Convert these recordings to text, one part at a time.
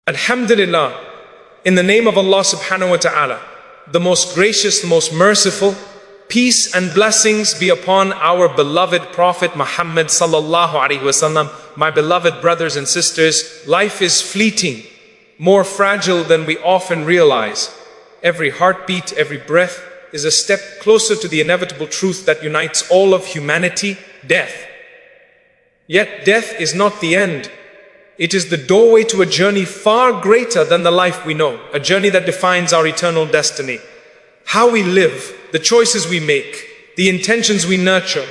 Alhamdulillah, in the name of Allah subhanahu wa ta'ala, the most gracious, the most merciful, peace and blessings be upon our beloved Prophet Muhammad sallallahu alaihi wasallam. My beloved brothers and sisters, life is fleeting, more fragile than we often realize. Every heartbeat, every breath is a step closer to the inevitable truth that unites all of humanity, death. Yet death is not the end. It is the doorway to a journey far greater than the life we know, a journey that defines our eternal destiny. How we live, the choices we make, the intentions we nurture,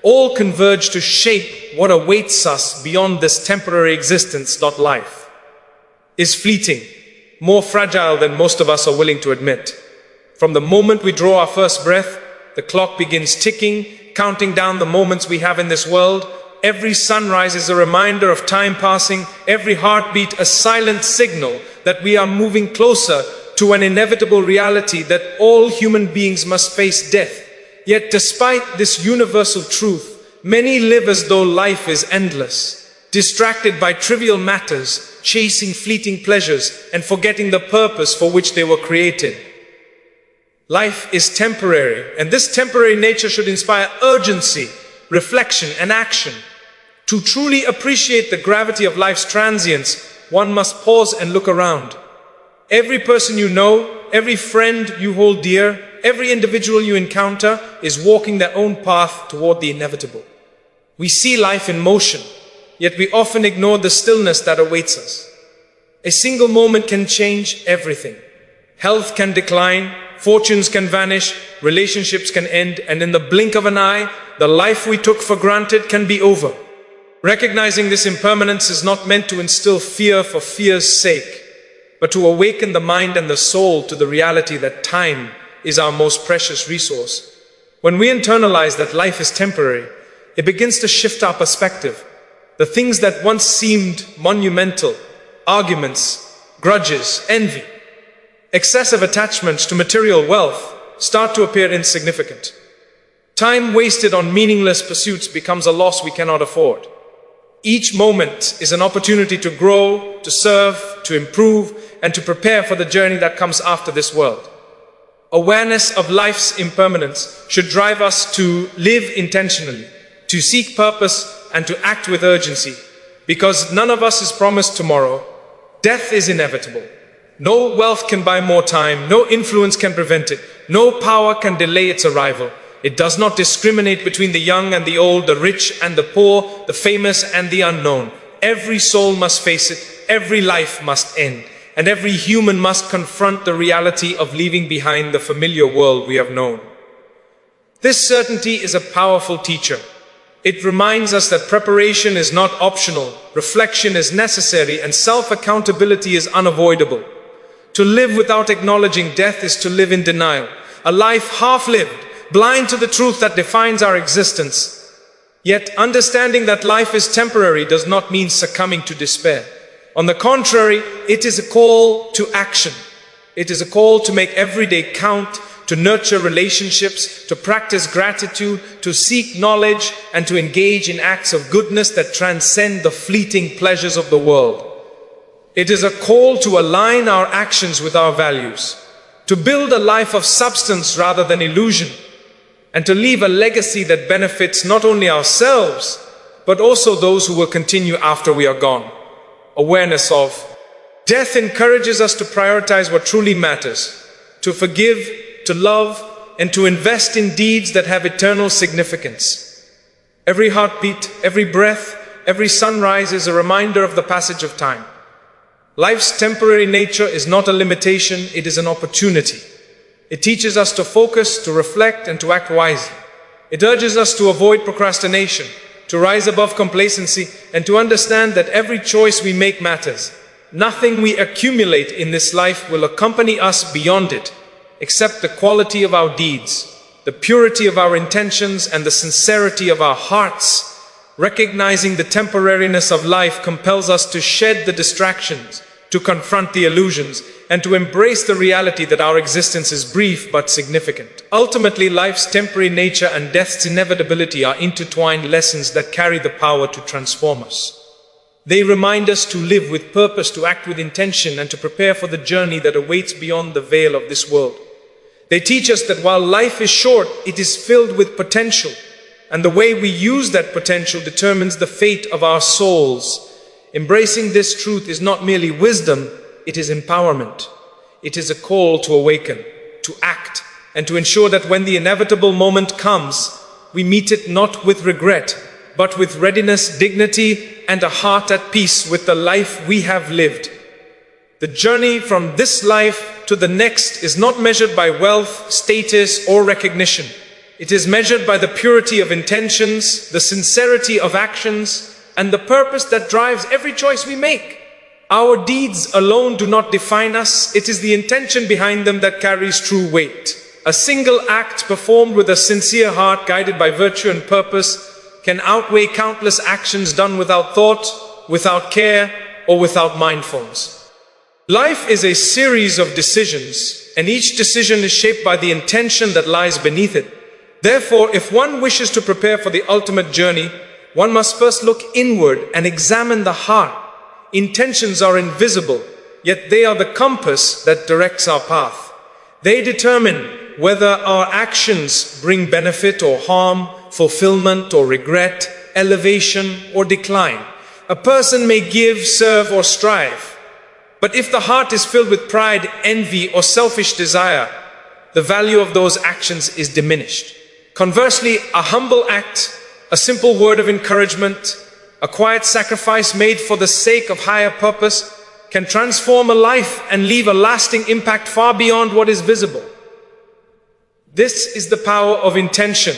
all converge to shape what awaits us beyond this temporary existence. Life is fleeting, more fragile than most of us are willing to admit. From the moment we draw our first breath, the clock begins ticking, counting down the moments we have in this world. Every sunrise is a reminder of time passing, every heartbeat a silent signal that we are moving closer to an inevitable reality that all human beings must face death. Yet despite this universal truth, many live as though life is endless, distracted by trivial matters, chasing fleeting pleasures and forgetting the purpose for which they were created. Life is temporary, and this temporary nature should inspire urgency, reflection and action. To truly appreciate the gravity of life's transience, one must pause and look around. Every person you know, every friend you hold dear, every individual you encounter is walking their own path toward the inevitable. We see life in motion, yet we often ignore the stillness that awaits us. A single moment can change everything. Health can decline, fortunes can vanish, relationships can end, and in the blink of an eye, the life we took for granted can be over. Recognizing this impermanence is not meant to instill fear for fear's sake, but to awaken the mind and the soul to the reality that time is our most precious resource. When we internalize that life is temporary, it begins to shift our perspective. The things that once seemed monumental, arguments, grudges, envy, excessive attachments to material wealth, start to appear insignificant. Time wasted on meaningless pursuits becomes a loss we cannot afford. Each moment is an opportunity to grow, to serve, to improve, and to prepare for the journey that comes after this world. Awareness of life's impermanence should drive us to live intentionally, to seek purpose, and to act with urgency. Because none of us is promised tomorrow. Death is inevitable. No wealth can buy more time, no influence can prevent it, no power can delay its arrival. It does not discriminate between the young and the old, the rich and the poor, the famous and the unknown. Every soul must face it, every life must end, and every human must confront the reality of leaving behind the familiar world we have known. This certainty is a powerful teacher. It reminds us that preparation is not optional, reflection is necessary, and self-accountability is unavoidable. To live without acknowledging death is to live in denial, a life half-lived, blind to the truth that defines our existence. Yet understanding that life is temporary does not mean succumbing to despair. On the contrary, it is a call to action. It is a call to make every day count, to nurture relationships, to practice gratitude, to seek knowledge, and to engage in acts of goodness that transcend the fleeting pleasures of the world. It is a call to align our actions with our values, to build a life of substance rather than illusion, and to leave a legacy that benefits not only ourselves, but also those who will continue after we are gone. Awareness of death encourages us to prioritize what truly matters, to forgive, to love, and to invest in deeds that have eternal significance. Every heartbeat, every breath, every sunrise is a reminder of the passage of time. Life's temporary nature is not a limitation, it is an opportunity. It teaches us to focus, to reflect, and to act wisely. It urges us to avoid procrastination, to rise above complacency, and to understand that every choice we make matters. Nothing we accumulate in this life will accompany us beyond it, except the quality of our deeds, the purity of our intentions, and the sincerity of our hearts. Recognizing the temporariness of life compels us to shed the distractions, to confront the illusions, and to embrace the reality that our existence is brief but significant. Ultimately, life's temporary nature and death's inevitability are intertwined lessons that carry the power to transform us. They remind us to live with purpose, to act with intention, and to prepare for the journey that awaits beyond the veil of this world. They teach us that while life is short, it is filled with potential, and the way we use that potential determines the fate of our souls. Embracing this truth is not merely wisdom, it is empowerment. It is a call to awaken, to act, and to ensure that when the inevitable moment comes, we meet it not with regret, but with readiness, dignity, and a heart at peace with the life we have lived. The journey from this life to the next is not measured by wealth, status, or recognition. It is measured by the purity of intentions, the sincerity of actions, and the purpose that drives every choice we make. Our deeds alone do not define us. It is the intention behind them that carries true weight. A single act performed with a sincere heart, guided by virtue and purpose, can outweigh countless actions done without thought, without care, or without mindfulness. Life is a series of decisions, and each decision is shaped by the intention that lies beneath it. Therefore, if one wishes to prepare for the ultimate journey, one must first look inward and examine the heart. Intentions are invisible, yet they are the compass that directs our path. They determine whether our actions bring benefit or harm, fulfillment or regret, elevation or decline. A person may give, serve or strive, but if the heart is filled with pride, envy or selfish desire, the value of those actions is diminished. Conversely, a humble act, a simple word of encouragement, a quiet sacrifice made for the sake of higher purpose can transform a life and leave a lasting impact far beyond what is visible. This is the power of intention.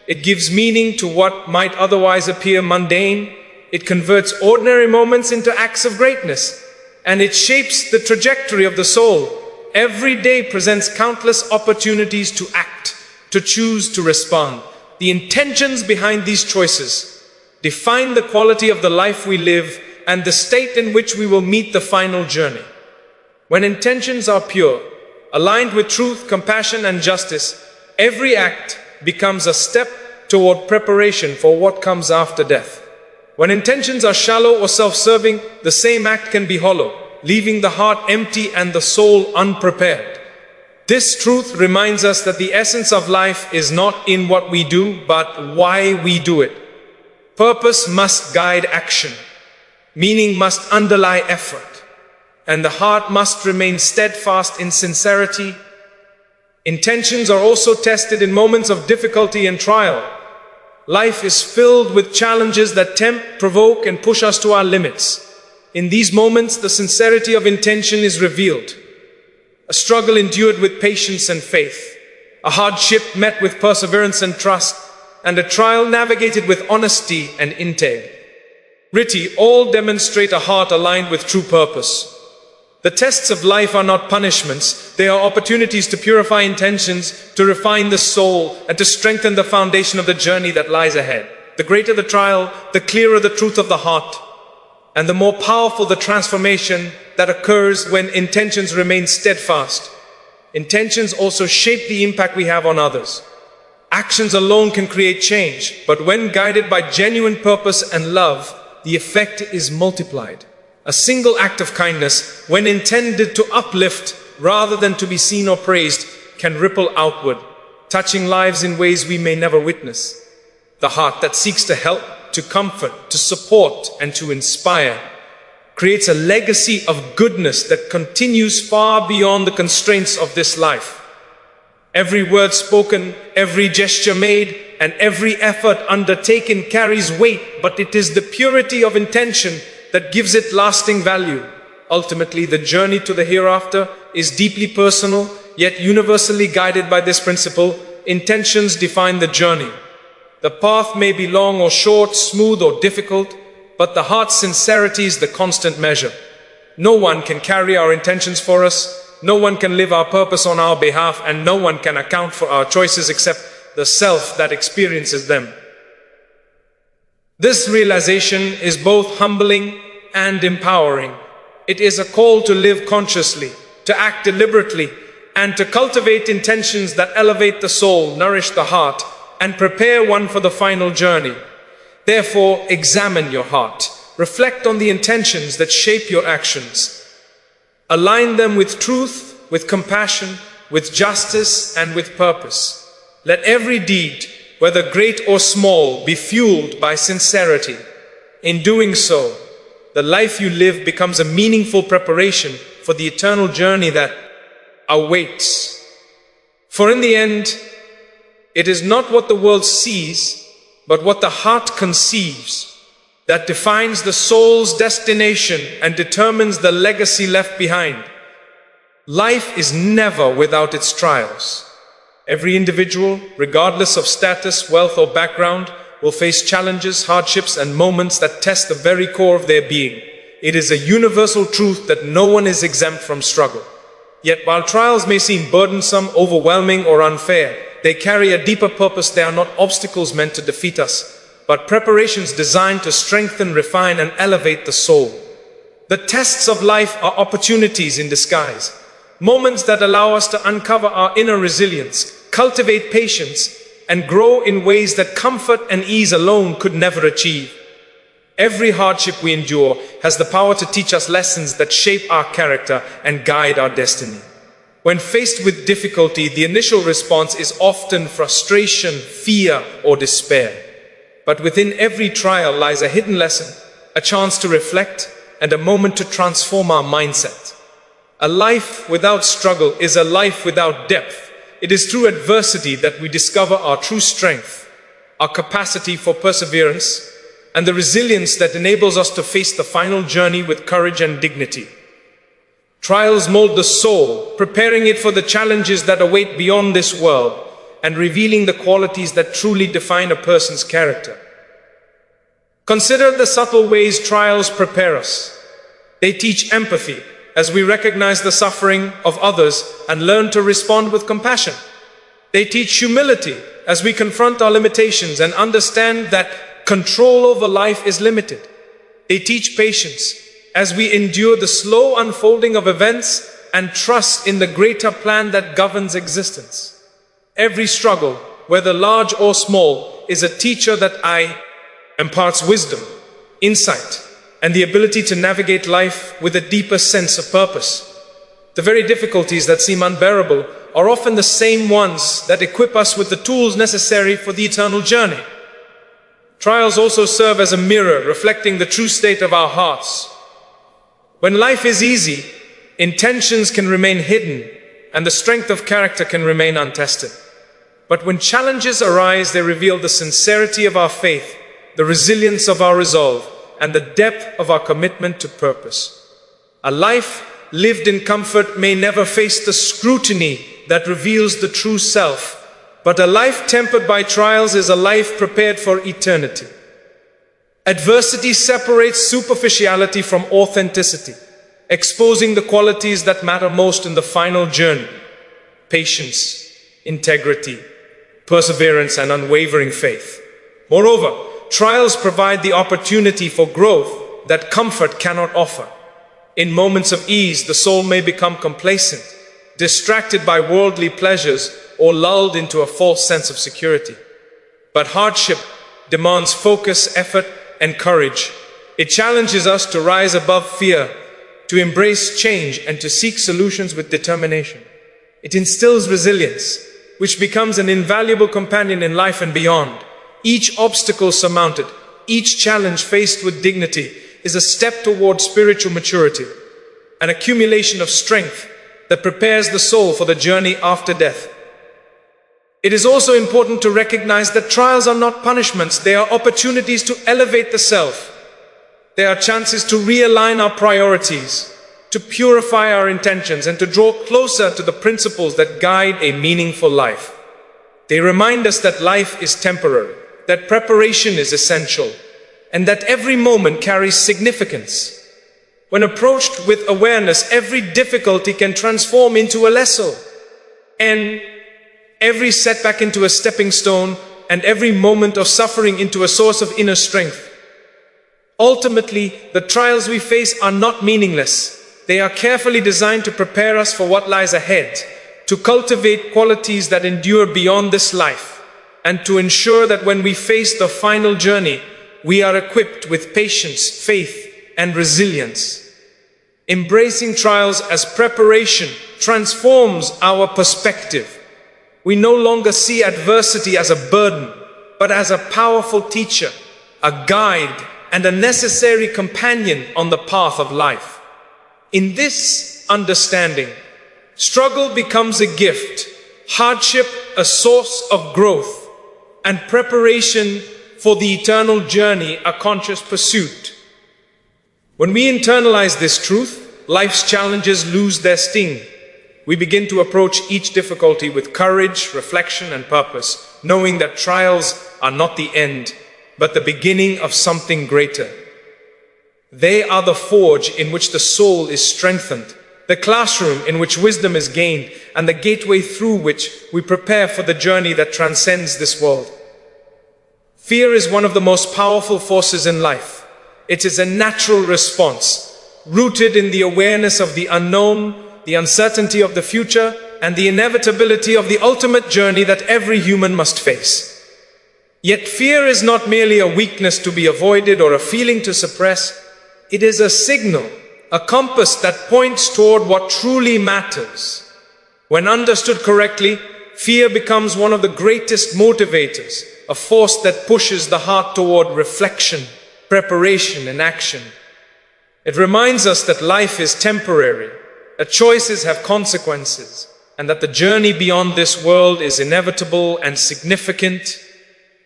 It gives meaning to what might otherwise appear mundane. It converts ordinary moments into acts of greatness, and it shapes the trajectory of the soul. Every day presents countless opportunities to act, to choose, to respond. The intentions behind these choices define the quality of the life we live and the state in which we will meet the final journey. When intentions are pure, aligned with truth, compassion, and justice, every act becomes a step toward preparation for what comes after death. When intentions are shallow or self-serving, the same act can be hollow, leaving the heart empty and the soul unprepared. This truth reminds us that the essence of life is not in what we do, but why we do it. Purpose must guide action. Meaning must underlie effort. And the heart must remain steadfast in sincerity. Intentions are also tested in moments of difficulty and trial. Life is filled with challenges that tempt, provoke, and push us to our limits. In these moments, the sincerity of intention is revealed. A struggle endured with patience and faith. A hardship met with perseverance and trust. And a trial navigated with honesty and integrity, all demonstrate a heart aligned with true purpose. The tests of life are not punishments, they are opportunities to purify intentions, to refine the soul, and to strengthen the foundation of the journey that lies ahead. The greater the trial, the clearer the truth of the heart, and the more powerful the transformation that occurs when intentions remain steadfast. Intentions also shape the impact we have on others. Actions alone can create change, but when guided by genuine purpose and love, the effect is multiplied. A single act of kindness, when intended to uplift rather than to be seen or praised, can ripple outward, touching lives in ways we may never witness. The heart that seeks to help, to comfort, to support, and to inspire creates a legacy of goodness that continues far beyond the constraints of this life. Every word spoken, every gesture made, and every effort undertaken carries weight, but it is the purity of intention that gives it lasting value. Ultimately, the journey to the hereafter is deeply personal, yet universally guided by this principle. Intentions define the journey. The path may be long or short, smooth or difficult, but the heart's sincerity is the constant measure. No one can carry our intentions for us. No one can live our purpose on our behalf, and no one can account for our choices except the self that experiences them. This realization is both humbling and empowering. It is a call to live consciously, to act deliberately, and to cultivate intentions that elevate the soul, nourish the heart, and prepare one for the final journey. Therefore, examine your heart. reflect on the intentions that shape your actions. Align them with truth, with compassion, with justice, and with purpose. Let every deed, whether great or small, be fueled by sincerity. In doing so, the life you live becomes a meaningful preparation for the eternal journey that awaits. For in the end, it is not what the world sees, but what the heart conceives that defines the soul's destination and determines the legacy left behind. Life is never without its trials. Every individual, regardless of status, wealth, or background, will face challenges, hardships, and moments that test the very core of their being. It is a universal truth that no one is exempt from struggle. Yet while trials may seem burdensome, overwhelming, or unfair, they carry a deeper purpose. They are not obstacles meant to defeat us, but preparations designed to strengthen, refine, and elevate the soul. The tests of life are opportunities in disguise, moments that allow us to uncover our inner resilience, cultivate patience, and grow in ways that comfort and ease alone could never achieve. Every hardship we endure has the power to teach us lessons that shape our character and guide our destiny. When faced with difficulty, the initial response is often frustration, fear, or despair. But within every trial lies a hidden lesson, a chance to reflect, and a moment to transform our mindset. A life without struggle is a life without depth. It is through adversity that we discover our true strength, our capacity for perseverance, and the resilience that enables us to face the final journey with courage and dignity. Trials mold the soul, preparing it for the challenges that await beyond this world, and revealing the qualities that truly define a person's character. Consider the subtle ways trials prepare us. They teach empathy, as we recognize the suffering of others and learn to respond with compassion. They teach humility, as we confront our limitations and understand that control over life is limited. They teach patience, as we endure the slow unfolding of events and trust in the greater plan that governs existence. Every struggle, whether large or small, is a teacher that imparts wisdom, insight, and the ability to navigate life with a deeper sense of purpose. The very difficulties that seem unbearable are often the same ones that equip us with the tools necessary for the eternal journey. Trials also serve as a mirror reflecting the true state of our hearts. When life is easy, intentions can remain hidden and the strength of character can remain untested. But when challenges arise, they reveal the sincerity of our faith, the resilience of our resolve, and the depth of our commitment to purpose. A life lived in comfort may never face the scrutiny that reveals the true self, but a life tempered by trials is a life prepared for eternity. Adversity separates superficiality from authenticity, exposing the qualities that matter most in the final journey: patience, integrity, perseverance, and unwavering faith. Moreover, trials provide the opportunity for growth that comfort cannot offer. In moments of ease, the soul may become complacent, distracted by worldly pleasures, or lulled into a false sense of security. But hardship demands focus, effort, and courage. It challenges us to rise above fear, to embrace change, and to seek solutions with determination. It instills resilience, which becomes an invaluable companion in life and beyond. Each obstacle surmounted, each challenge faced with dignity, is a step toward spiritual maturity, an accumulation of strength that prepares the soul for the journey after death. It is also important to recognize that trials are not punishments. They are opportunities to elevate the self. They are chances to realign our priorities, to purify our intentions, and to draw closer to the principles that guide a meaningful life. They remind us that life is temporary, that preparation is essential, and that every moment carries significance. When approached with awareness, every difficulty can transform into a lesson, and every setback into a stepping stone, and every moment of suffering into a source of inner strength. Ultimately, the trials we face are not meaningless. They are carefully designed to prepare us for what lies ahead, to cultivate qualities that endure beyond this life, and to ensure that when we face the final journey, we are equipped with patience, faith, and resilience. Embracing trials as preparation transforms our perspective. We no longer see adversity as a burden, but as a powerful teacher, a guide, and a necessary companion on the path of life. In this understanding, struggle becomes a gift, hardship a source of growth, and preparation for the eternal journey a conscious pursuit. When we internalize this truth, life's challenges lose their sting. We begin to approach each difficulty with courage, reflection, and purpose, knowing that trials are not the end, but the beginning of something greater. They are the forge in which the soul is strengthened, the classroom in which wisdom is gained, and the gateway through which we prepare for the journey that transcends this world. Fear is one of the most powerful forces in life. It is a natural response, rooted in the awareness of the unknown, the uncertainty of the future, and the inevitability of the ultimate journey that every human must face. Yet fear is not merely a weakness to be avoided or a feeling to suppress. It is a signal, a compass that points toward what truly matters. When understood correctly, fear becomes one of the greatest motivators, a force that pushes the heart toward reflection, preparation, and action. It reminds us that life is temporary, that choices have consequences, and that the journey beyond this world is inevitable and significant.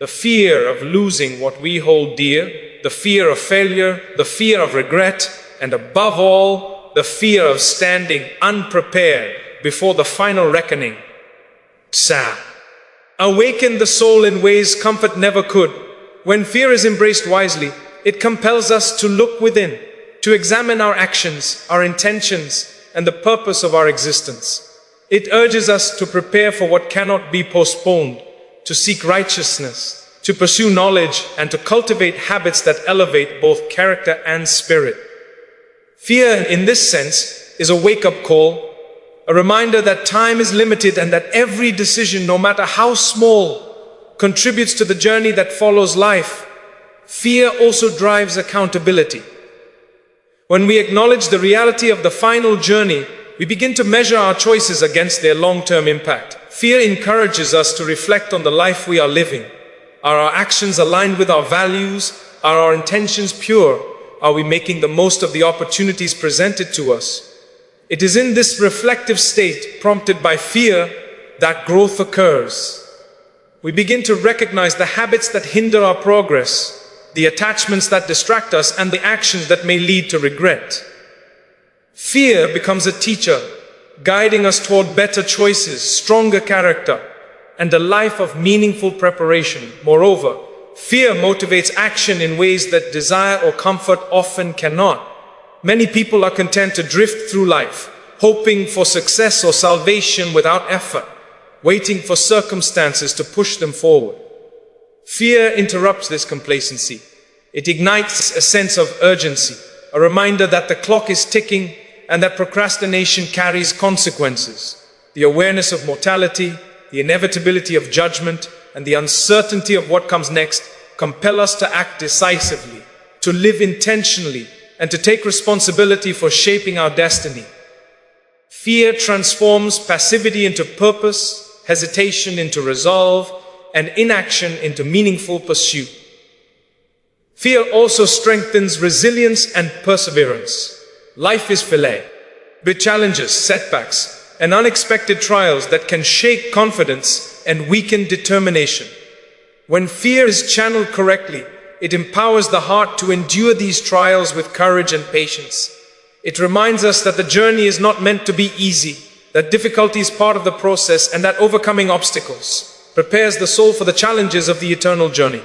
The fear of losing what we hold dear, the fear of failure, the fear of regret, and above all, the fear of standing unprepared before the final reckoning, awaken the soul in ways comfort never could. When fear is embraced wisely, it compels us to look within, to examine our actions, our intentions, and the purpose of our existence. It urges us to prepare for what cannot be postponed, to seek righteousness, to pursue knowledge, and to cultivate habits that elevate both character and spirit. Fear, in this sense, is a wake-up call, a reminder that time is limited and that every decision, no matter how small, contributes to the journey that follows life. Fear also drives accountability. When we acknowledge the reality of the final journey, we begin to measure our choices against their long-term impact. Fear encourages us to reflect on the life we are living. Are our actions aligned with our values? Are our intentions pure? Are we making the most of the opportunities presented to us? It is in this reflective state, prompted by fear, that growth occurs. We begin to recognize the habits that hinder our progress, the attachments that distract us, and the actions that may lead to regret. Fear becomes a teacher, guiding us toward better choices, stronger character, and a life of meaningful preparation. Moreover, fear motivates action in ways that desire or comfort often cannot. Many people are content to drift through life, hoping for success or salvation without effort, waiting for circumstances to push them forward. Fear interrupts this complacency. It ignites a sense of urgency, a reminder that the clock is ticking and that procrastination carries consequences. The awareness of mortality, the inevitability of judgment, and the uncertainty of what comes next compel us to act decisively, to live intentionally, and to take responsibility for shaping our destiny. Fear transforms passivity into purpose, hesitation into resolve, and inaction into meaningful pursuit. Fear also strengthens resilience and perseverance. Life is filled with challenges, setbacks, and unexpected trials that can shake confidence and weaken determination. When fear is channeled correctly, it empowers the heart to endure these trials with courage and patience. It reminds us that the journey is not meant to be easy, that difficulty is part of the process, and that overcoming obstacles prepares the soul for the challenges of the eternal journey.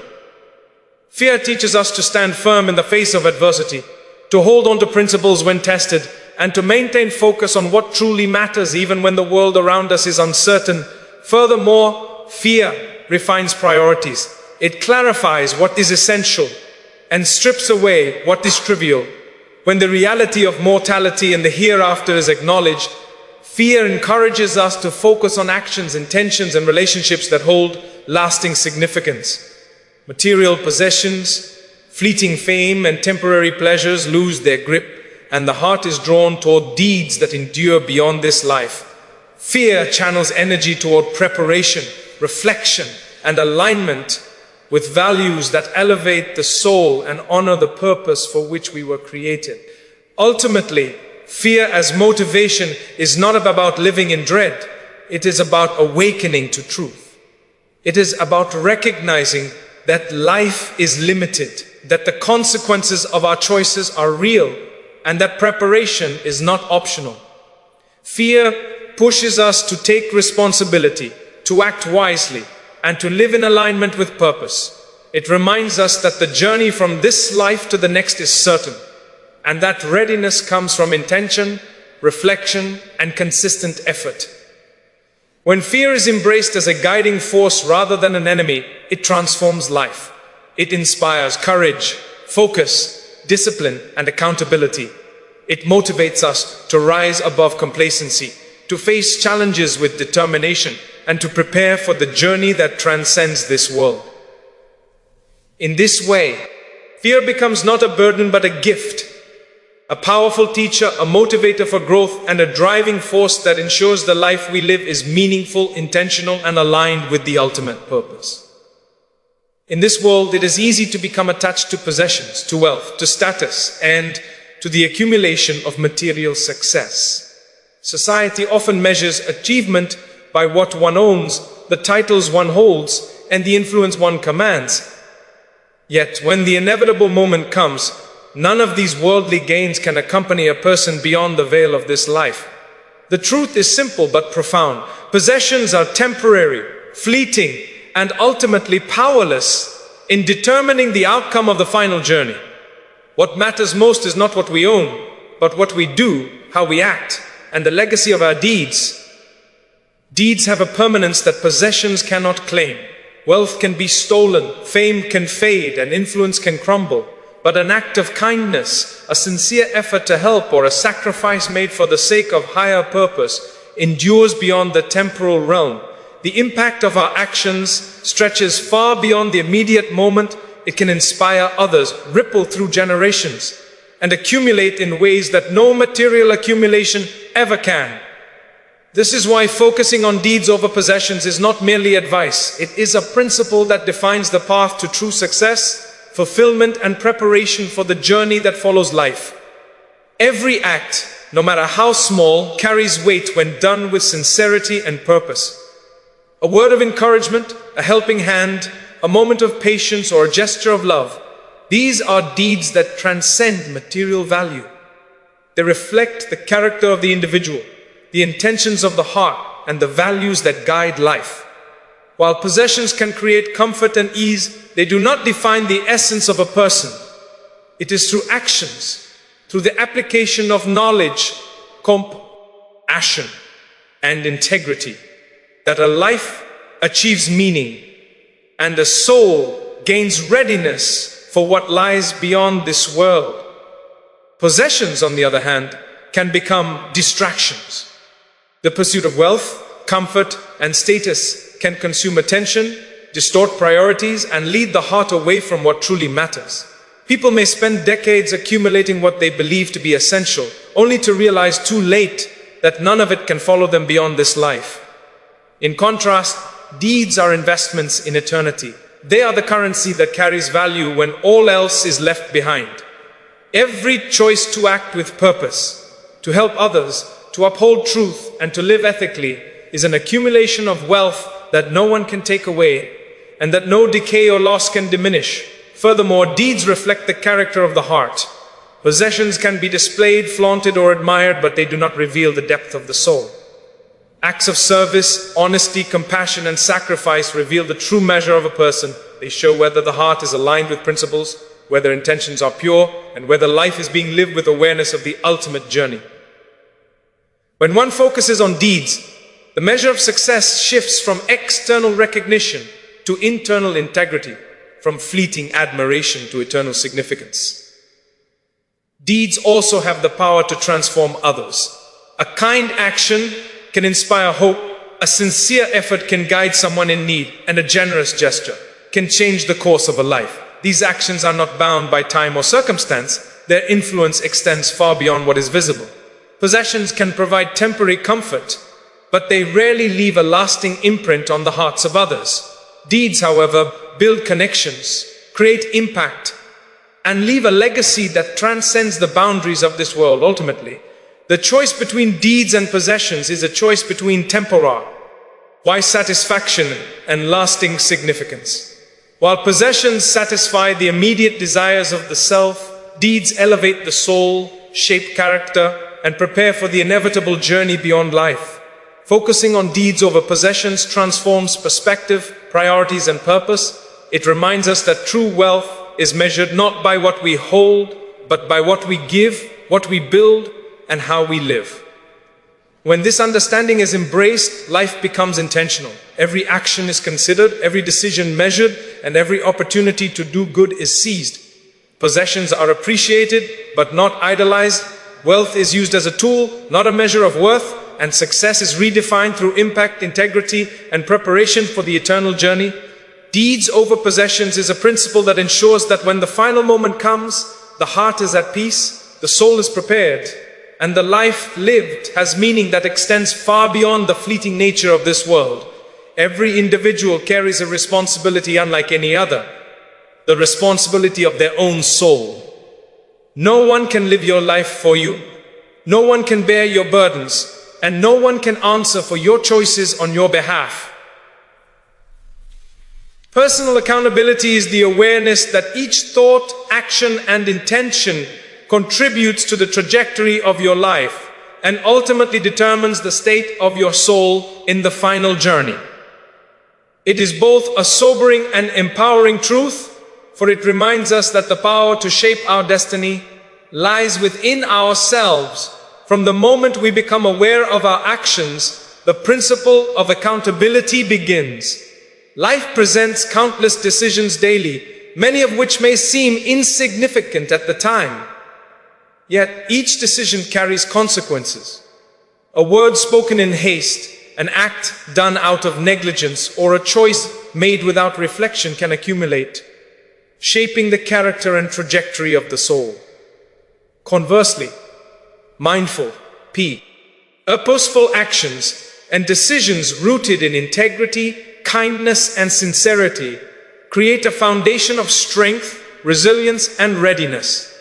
Fear teaches us to stand firm in the face of adversity, to hold on to principles when tested, and to maintain focus on what truly matters even when the world around us is uncertain. Furthermore, fear refines priorities. It clarifies what is essential and strips away what is trivial. When the reality of mortality and the hereafter is acknowledged, fear encourages us to focus on actions, intentions, and relationships that hold lasting significance. Material possessions, Fleeting fame and temporary pleasures lose their grip, and the heart is drawn toward deeds that endure beyond this life. Fear channels energy toward preparation, reflection, and alignment with values that elevate the soul and honor the purpose for which we were created. Ultimately, fear as motivation is not about living in dread. It is about awakening to truth. It is about recognizing that life is limited, that the consequences of our choices are real, and that preparation is not optional. Fear pushes us to take responsibility, to act wisely, and to live in alignment with purpose. It reminds us that the journey from this life to the next is certain, and that readiness comes from intention, reflection, and consistent effort. When fear is embraced as a guiding force rather than an enemy, it transforms life. It inspires courage, focus, discipline, and accountability. It motivates us to rise above complacency, to face challenges with determination, and to prepare for the journey that transcends this world. In this way, fear becomes not a burden but a gift, a powerful teacher, a motivator for growth, and a driving force that ensures the life we live is meaningful, intentional, and aligned with the ultimate purpose. In this world, it is easy to become attached to possessions, to wealth, to status, and to the accumulation of material success. Society often measures achievement by what one owns, the titles one holds, and the influence one commands. Yet, when the inevitable moment comes, none of these worldly gains can accompany a person beyond the veil of this life. The truth is simple but profound. Possessions are temporary, fleeting, and ultimately powerless in determining the outcome of the final journey. What matters most is not what we own, but what we do, how we act, and the legacy of our deeds. Deeds have a permanence that possessions cannot claim. Wealth can be stolen, fame can fade, and influence can crumble. But an act of kindness, a sincere effort to help, or a sacrifice made for the sake of higher purpose endures beyond the temporal realm. The impact of our actions stretches far beyond the immediate moment. It can inspire others, ripple through generations, and accumulate in ways that no material accumulation ever can. This is why focusing on deeds over possessions is not merely advice. It is a principle that defines the path to true success, fulfillment, and preparation for the journey that follows life. Every act, no matter how small, carries weight when done with sincerity and purpose. A word of encouragement, a helping hand, a moment of patience, or a gesture of love. These are deeds that transcend material value. They reflect the character of the individual, the intentions of the heart, and the values that guide life. While possessions can create comfort and ease, they do not define the essence of a person. It is through actions, through the application of knowledge, compassion, and integrity, that a life achieves meaning, and a soul gains readiness for what lies beyond this world. Possessions, on the other hand, can become distractions. The pursuit of wealth, comfort, and status can consume attention, distort priorities, and lead the heart away from what truly matters. People may spend decades accumulating what they believe to be essential, only to realize too late that none of it can follow them beyond this life. In contrast, deeds are investments in eternity. They are the currency that carries value when all else is left behind. Every choice to act with purpose, to help others, to uphold truth, and to live ethically is an accumulation of wealth that no one can take away, and that no decay or loss can diminish. Furthermore, deeds reflect the character of the heart. Possessions can be displayed, flaunted, or admired, but they do not reveal the depth of the soul. Acts of service, honesty, compassion, and sacrifice reveal the true measure of a person. They show whether the heart is aligned with principles, whether intentions are pure, and whether life is being lived with awareness of the ultimate journey. When one focuses on deeds, the measure of success shifts from external recognition to internal integrity, from fleeting admiration to eternal significance. Deeds also have the power to transform others. A kind action can inspire hope, a sincere effort can guide someone in need, and a generous gesture can change the course of a life. These actions are not bound by time or circumstance. Their influence extends far beyond what is visible. Possessions can provide temporary comfort, but they rarely leave a lasting imprint on the hearts of others. Deeds, however, build connections, create impact, and leave a legacy that transcends the boundaries of this world. Ultimately, the choice between deeds and possessions is a choice between temporal, wise satisfaction and lasting significance. While possessions satisfy the immediate desires of the self, deeds elevate the soul, shape character, and prepare for the inevitable journey beyond life. Focusing on deeds over possessions transforms perspective, priorities, and purpose. It reminds us that true wealth is measured not by what we hold, but by what we give, what we build, and how we live. When this understanding is embraced, life becomes intentional. Every action is considered, every decision measured, and every opportunity to do good is seized. Possessions are appreciated, but not idolized. Wealth is used as a tool, not a measure of worth, and success is redefined through impact, integrity, and preparation for the eternal journey. Deeds over possessions is a principle that ensures that when the final moment comes, the heart is at peace, the soul is prepared, and the life lived has meaning that extends far beyond the fleeting nature of this world. Every individual carries a responsibility unlike any other, the responsibility of their own soul. No one can live your life for you, no one can bear your burdens, and no one can answer for your choices on your behalf. Personal accountability is the awareness that each thought, action, and intention contributes to the trajectory of your life and ultimately determines the state of your soul in the final journey. It is both a sobering and empowering truth, for it reminds us that the power to shape our destiny lies within ourselves. From the moment we become aware of our actions, the principle of accountability begins. Life presents countless decisions daily, many of which may seem insignificant at the time. Yet each decision carries consequences. A word spoken in haste, an act done out of negligence, or a choice made without reflection can accumulate, shaping the character and trajectory of the soul. Conversely, mindful, purposeful actions and decisions rooted in integrity, kindness, and sincerity create a foundation of strength, resilience, and readiness.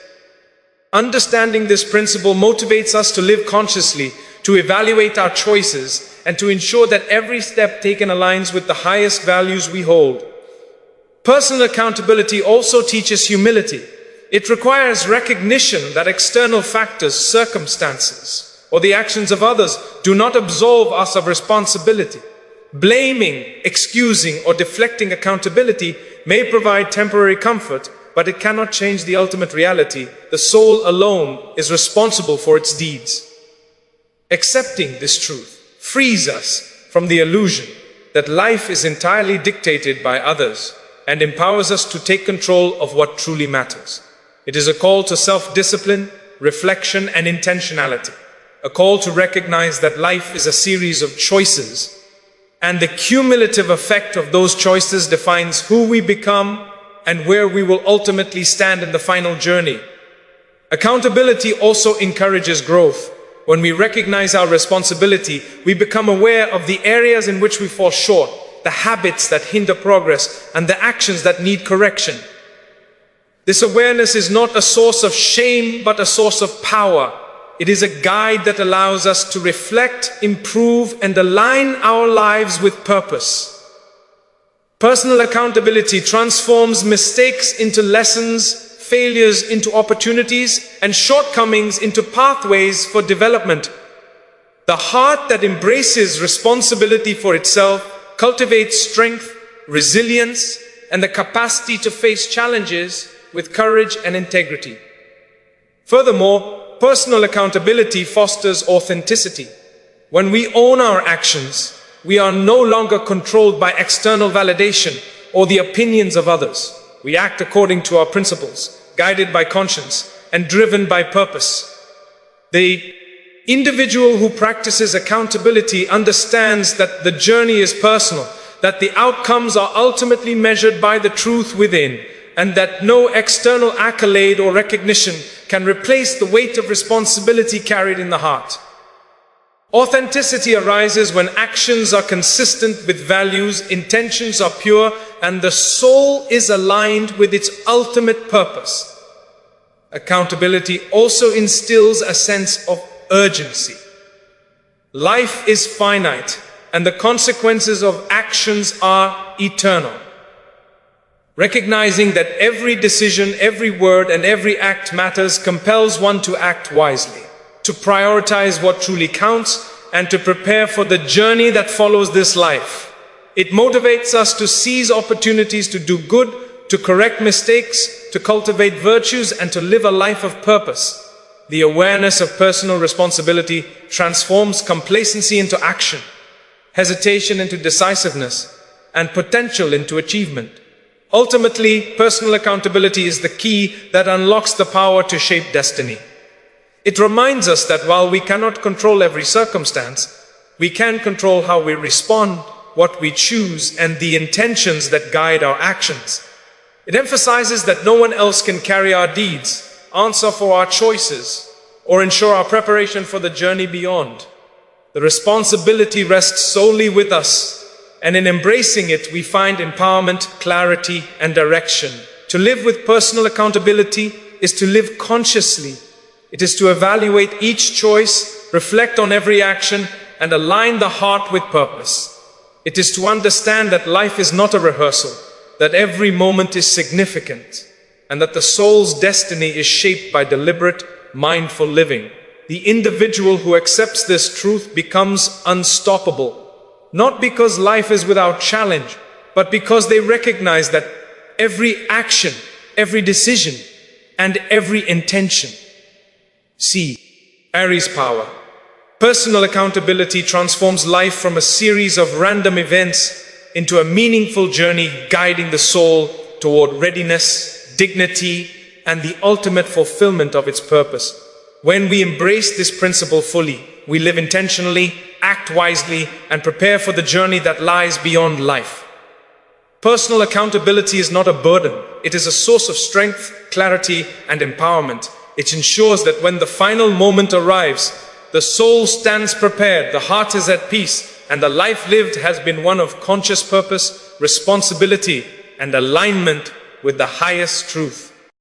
Understanding this principle motivates us to live consciously, to evaluate our choices, and to ensure that every step taken aligns with the highest values we hold. Personal accountability also teaches humility. It requires recognition that external factors, circumstances, or the actions of others do not absolve us of responsibility. Blaming, excusing, or deflecting accountability may provide temporary comfort, but it cannot change the ultimate reality. The soul alone is responsible for its deeds. Accepting this truth frees us from the illusion that life is entirely dictated by others and empowers us to take control of what truly matters. It is a call to self-discipline, reflection, and intentionality. A call to recognize that life is a series of choices, and the cumulative effect of those choices defines who we become and where we will ultimately stand in the final journey. Accountability also encourages growth. When we recognize our responsibility, we become aware of the areas in which we fall short, the habits that hinder progress, and the actions that need correction. This awareness is not a source of shame, but a source of power. It is a guide that allows us to reflect, improve, and align our lives with purpose. Personal accountability transforms mistakes into lessons, failures into opportunities, and shortcomings into pathways for development. The heart that embraces responsibility for itself cultivates strength, resilience, and the capacity to face challenges with courage and integrity. Furthermore, personal accountability fosters authenticity. When we own our actions, we are no longer controlled by external validation or the opinions of others. We act according to our principles, guided by conscience and driven by purpose. The individual who practices accountability understands that the journey is personal, that the outcomes are ultimately measured by the truth within, and that no external accolade or recognition can replace the weight of responsibility carried in the heart. Authenticity arises when actions are consistent with values, intentions are pure, and the soul is aligned with its ultimate purpose. Accountability also instills a sense of urgency. Life is finite, and the consequences of actions are eternal. Recognizing that every decision, every word, and every act matters compels one to act wisely, to prioritize what truly counts, and to prepare for the journey that follows this life. It motivates us to seize opportunities to do good, to correct mistakes, to cultivate virtues, and to live a life of purpose. The awareness of personal responsibility transforms complacency into action, hesitation into decisiveness, and potential into achievement. Ultimately, personal accountability is the key that unlocks the power to shape destiny. It reminds us that while we cannot control every circumstance, we can control how we respond, what we choose, and the intentions that guide our actions. It emphasizes that no one else can carry our deeds, answer for our choices, or ensure our preparation for the journey beyond. The responsibility rests solely with us, and in embracing it, we find empowerment, clarity, and direction. To live with personal accountability is to live consciously. It is to evaluate each choice, reflect on every action, and align the heart with purpose. It is to understand that life is not a rehearsal, that every moment is significant, and that the soul's destiny is shaped by deliberate, mindful living. The individual who accepts this truth becomes unstoppable, not because life is without challenge, but because they recognize that every action, every decision, and every intention. C. Aries power. Personal accountability transforms life from a series of random events into a meaningful journey guiding the soul toward readiness, dignity, and the ultimate fulfillment of its purpose. When we embrace this principle fully, we live intentionally, act wisely, and prepare for the journey that lies beyond life. Personal accountability is not a burden. It is a source of strength, clarity, and empowerment. It ensures that when the final moment arrives, the soul stands prepared, the heart is at peace, and the life lived has been one of conscious purpose, responsibility, and alignment with the highest truth.